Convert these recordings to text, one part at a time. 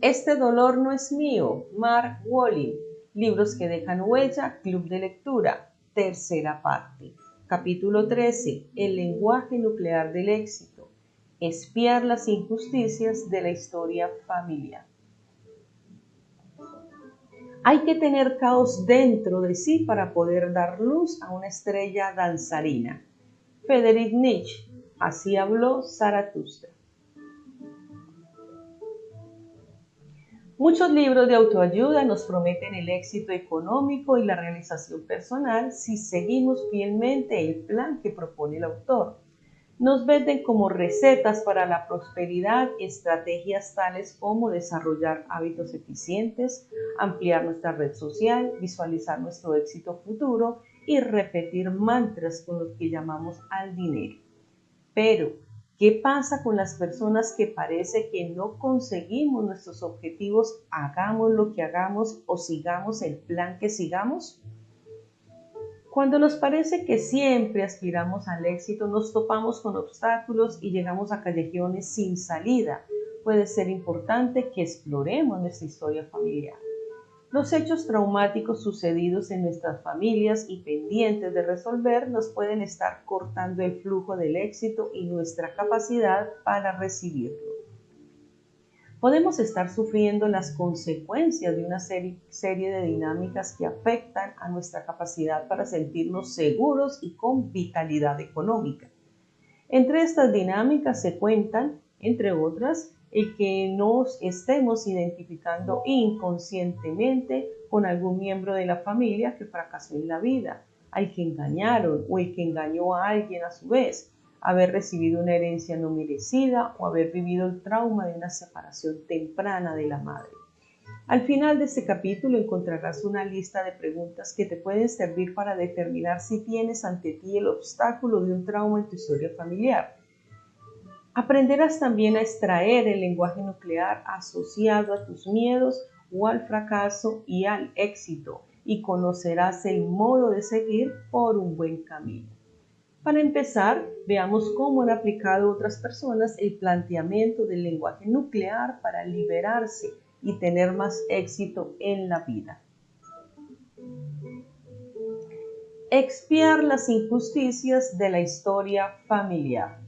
Este dolor no es mío, Mark Wolin. Libros que dejan huella, Club de Lectura, tercera parte. Capítulo 13. El lenguaje nuclear del éxito. Espiar las injusticias de la historia familiar. Hay que tener caos dentro de sí para poder dar luz a una estrella danzarina. Friedrich Nietzsche. Así habló Zaratustra. Muchos libros de autoayuda nos prometen el éxito económico y la realización personal si seguimos fielmente el plan que propone el autor. Nos venden como recetas para la prosperidad estrategias tales como desarrollar hábitos eficientes, ampliar nuestra red social, visualizar nuestro éxito futuro y repetir mantras con los que llamamos al dinero. Pero, ¿qué pasa con las personas que parece que no conseguimos nuestros objetivos, hagamos lo que hagamos o sigamos el plan que sigamos? Cuando nos parece que siempre aspiramos al éxito, nos topamos con obstáculos y llegamos a callejones sin salida. Puede ser importante que exploremos nuestra historia familiar. Los hechos traumáticos sucedidos en nuestras familias y pendientes de resolver nos pueden estar cortando el flujo del éxito y nuestra capacidad para recibirlo. Podemos estar sufriendo las consecuencias de una serie de dinámicas que afectan a nuestra capacidad para sentirnos seguros y con vitalidad económica. Entre estas dinámicas se cuentan, entre otras, el que nos estemos identificando inconscientemente con algún miembro de la familia que fracasó en la vida, al que engañaron o el que engañó a alguien a su vez, haber recibido una herencia no merecida o haber vivido el trauma de una separación temprana de la madre. Al final de este capítulo encontrarás una lista de preguntas que te pueden servir para determinar si tienes ante ti el obstáculo de un trauma en tu historia familiar. Aprenderás también a extraer el lenguaje nuclear asociado a tus miedos o al fracaso y al éxito, y conocerás el modo de seguir por un buen camino. Para empezar, veamos cómo han aplicado otras personas el planteamiento del lenguaje nuclear para liberarse y tener más éxito en la vida. Expiar las injusticias de la historia familiar.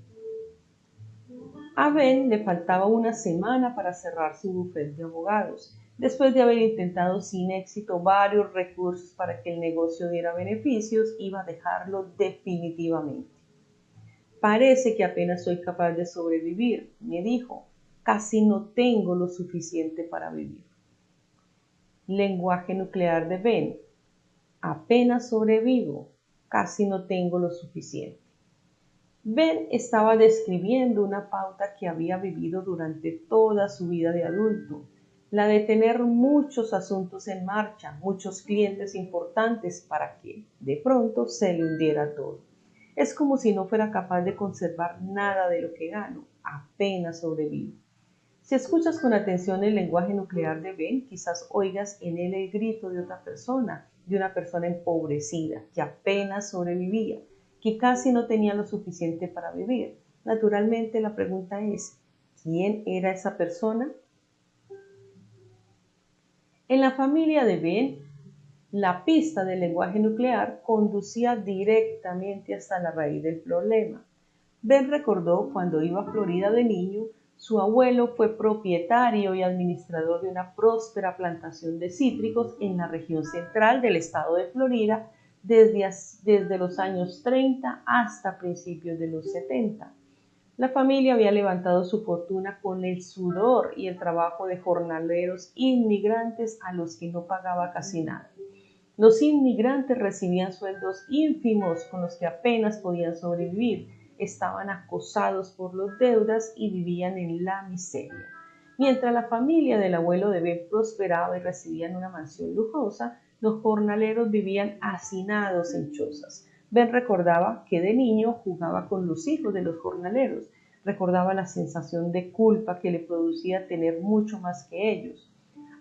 A Ben le faltaba una semana para cerrar su bufete de abogados, después de haber intentado sin éxito varios recursos para que el negocio diera beneficios. Iba a dejarlo definitivamente. Parece que apenas soy capaz de sobrevivir, me dijo. Casi no tengo lo suficiente para vivir. Lenguaje nuclear de Ben. Apenas sobrevivo, casi no tengo lo suficiente. Ben estaba describiendo una pauta que había vivido durante toda su vida de adulto, la de tener muchos asuntos en marcha, muchos clientes importantes para que, de pronto, se le hundiera todo. Es como si no fuera capaz de conservar nada de lo que gano, apenas sobrevivo. Si escuchas con atención el lenguaje nuclear de Ben, quizás oigas en él el grito de otra persona, de una persona empobrecida, que apenas sobrevivía, que casi no tenía lo suficiente para vivir. Naturalmente, la pregunta es, ¿quién era esa persona? En la familia de Ben, la pista del lenguaje nuclear conducía directamente hasta la raíz del problema. Ben recordó cuando iba a Florida de niño, su abuelo fue propietario y administrador de una próspera plantación de cítricos en la región central del estado de Florida desde los años 30 hasta principios de los 70. La familia había levantado su fortuna con el sudor y el trabajo de jornaleros inmigrantes a los que no pagaba casi nada. Los inmigrantes recibían sueldos ínfimos con los que apenas podían sobrevivir, estaban acosados por las deudas y vivían en la miseria. Mientras la familia del abuelo de Ben prosperaba y recibían una mansión lujosa, los jornaleros vivían hacinados en chozas. Ben recordaba que de niño jugaba con los hijos de los jornaleros, recordaba la sensación de culpa que le producía tener mucho más que ellos.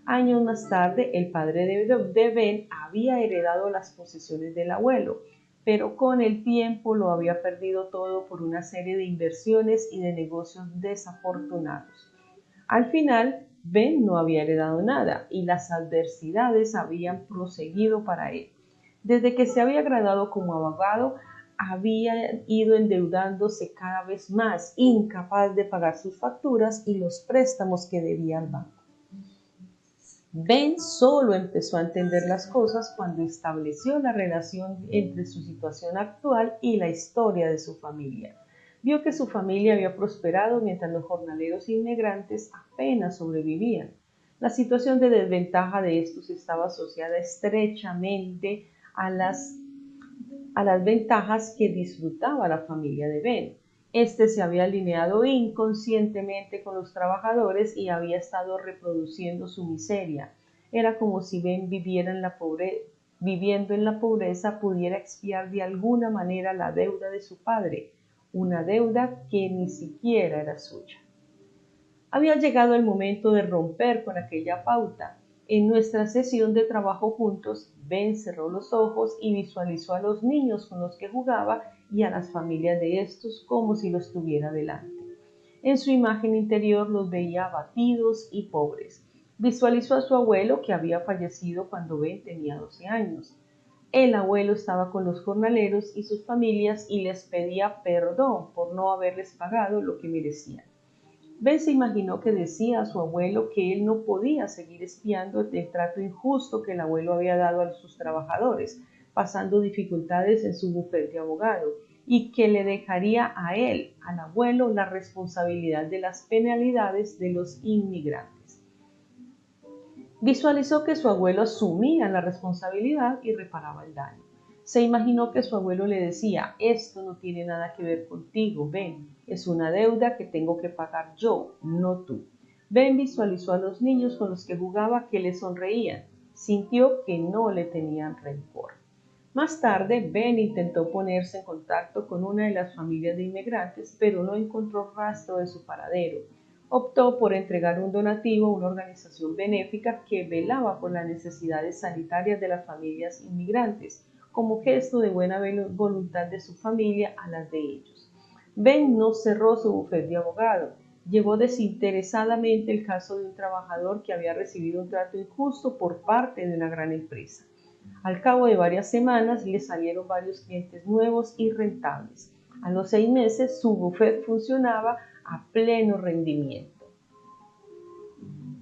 Años más tarde, el padre de Ben había heredado las posesiones del abuelo, pero con el tiempo lo había perdido todo por una serie de inversiones y de negocios desafortunados. Al final, Ben no había heredado nada y las adversidades habían proseguido para él. Desde que se había graduado como abogado, había ido endeudándose cada vez más, incapaz de pagar sus facturas y los préstamos que debía al banco. Ben solo empezó a entender las cosas cuando estableció la relación entre su situación actual y la historia de su familia. Vio que su familia había prosperado mientras los jornaleros inmigrantes apenas sobrevivían. La situación de desventaja de estos estaba asociada estrechamente a las ventajas que disfrutaba la familia de Ben. Este se había alineado inconscientemente con los trabajadores y había estado reproduciendo su miseria. Era como si Ben viviendo en la pobreza pudiera expiar de alguna manera la deuda de su padre, una deuda que ni siquiera era suya. Había llegado el momento de romper con aquella pauta. En nuestra sesión de trabajo juntos, Ben cerró los ojos y visualizó a los niños con los que jugaba y a las familias de estos como si los tuviera delante. En su imagen interior los veía abatidos y pobres. Visualizó a su abuelo que había fallecido cuando Ben tenía 12 años. El abuelo estaba con los jornaleros y sus familias y les pedía perdón por no haberles pagado lo que merecían. Ben se imaginó que decía a su abuelo que él no podía seguir espiando el trato injusto que el abuelo había dado a sus trabajadores, pasando dificultades en su bufete de abogado, y que le dejaría a él, al abuelo, la responsabilidad de las penalidades de los inmigrantes. Visualizó que su abuelo asumía la responsabilidad y reparaba el daño. Se imaginó que su abuelo le decía: esto no tiene nada que ver contigo, Ben, es una deuda que tengo que pagar yo, no tú. Ben visualizó a los niños con los que jugaba que le sonreían. Sintió que no le tenían rencor. Más tarde, Ben intentó ponerse en contacto con una de las familias de inmigrantes, pero no encontró rastro de su paradero. Optó por entregar un donativo a una organización benéfica que velaba por las necesidades sanitarias de las familias inmigrantes, como gesto de buena voluntad de su familia a las de ellos. Ben no cerró su bufete de abogado. Llevó desinteresadamente el caso de un trabajador que había recibido un trato injusto por parte de una gran empresa. Al cabo de varias semanas le salieron varios clientes nuevos y rentables. A los 6 meses su bufete funcionaba a pleno rendimiento.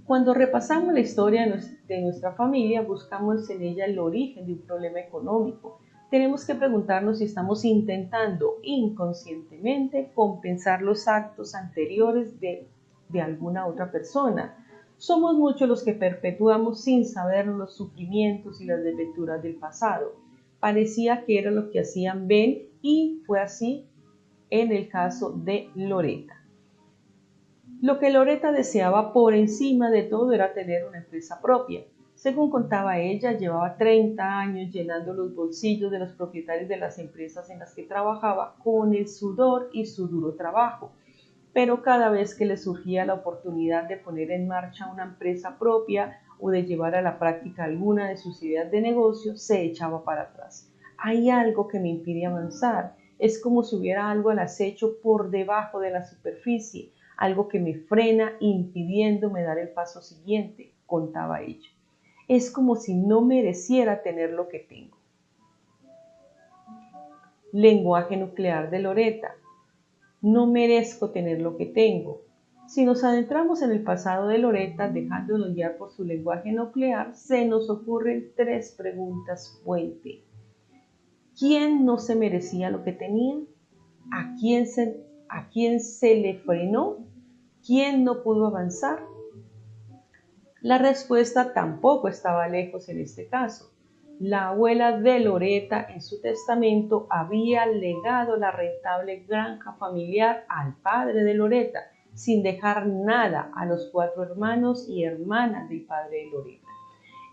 Cuando repasamos la historia de nuestra familia, buscamos en ella el origen de un problema económico. Tenemos que preguntarnos si estamos intentando inconscientemente compensar los actos anteriores de alguna otra persona. Somos muchos los que perpetuamos sin saber los sufrimientos y las desventuras del pasado. Parecía que era lo que hacían Ben y fue así en el caso de Loretta. Lo que Loretta deseaba por encima de todo era tener una empresa propia. Según contaba ella, llevaba 30 años llenando los bolsillos de los propietarios de las empresas en las que trabajaba con el sudor y su duro trabajo. Pero cada vez que le surgía la oportunidad de poner en marcha una empresa propia o de llevar a la práctica alguna de sus ideas de negocio, se echaba para atrás. Hay algo que me impide avanzar. Es como si hubiera algo al acecho por debajo de la superficie, algo que me frena impidiéndome dar el paso siguiente, contaba ella. Es como si no mereciera tener lo que tengo. Lenguaje nuclear de Loretta. No merezco tener lo que tengo. Si nos adentramos en el pasado de Loretta, dejándonos guiar por su lenguaje nuclear, se nos ocurren 3 preguntas fuente. ¿Quién no se merecía lo que tenía? ¿A quién se le frenó? ¿Quién no pudo avanzar? La respuesta tampoco estaba lejos en este caso. La abuela de Loretta en su testamento había legado la rentable granja familiar al padre de Loretta, sin dejar nada a los 4 hermanos y hermanas del padre de Loretta.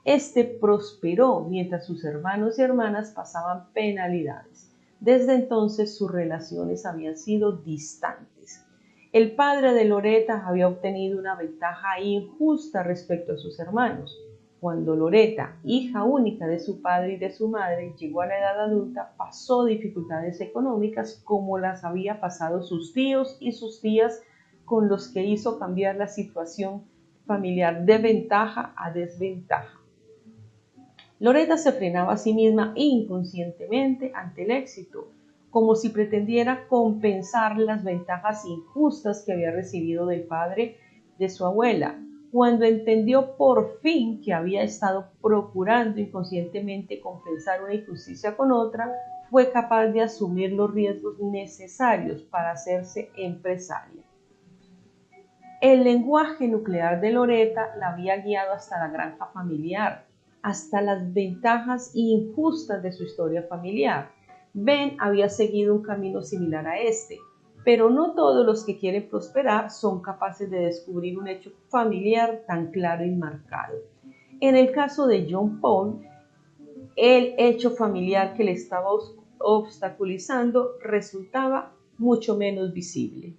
Este prosperó mientras sus hermanos y hermanas pasaban penalidades. Desde entonces sus relaciones habían sido distantes. El padre de Loretta había obtenido una ventaja injusta respecto a sus hermanos. Cuando Loretta, hija única de su padre y de su madre, llegó a la edad adulta, pasó dificultades económicas como las había pasado sus tíos y sus tías, con los que hizo cambiar la situación familiar de ventaja a desventaja. Loretta se frenaba a sí misma inconscientemente ante el éxito, como si pretendiera compensar las ventajas injustas que había recibido del padre de su abuela. Cuando entendió por fin que había estado procurando inconscientemente compensar una injusticia con otra, fue capaz de asumir los riesgos necesarios para hacerse empresaria. El lenguaje nuclear de Loretta la había guiado hasta la granja familiar, hasta las ventajas injustas de su historia familiar. Ben había seguido un camino similar a este, pero no todos los que quieren prosperar son capaces de descubrir un hecho familiar tan claro y marcado. En el caso de John Paul, el hecho familiar que le estaba obstaculizando resultaba mucho menos visible.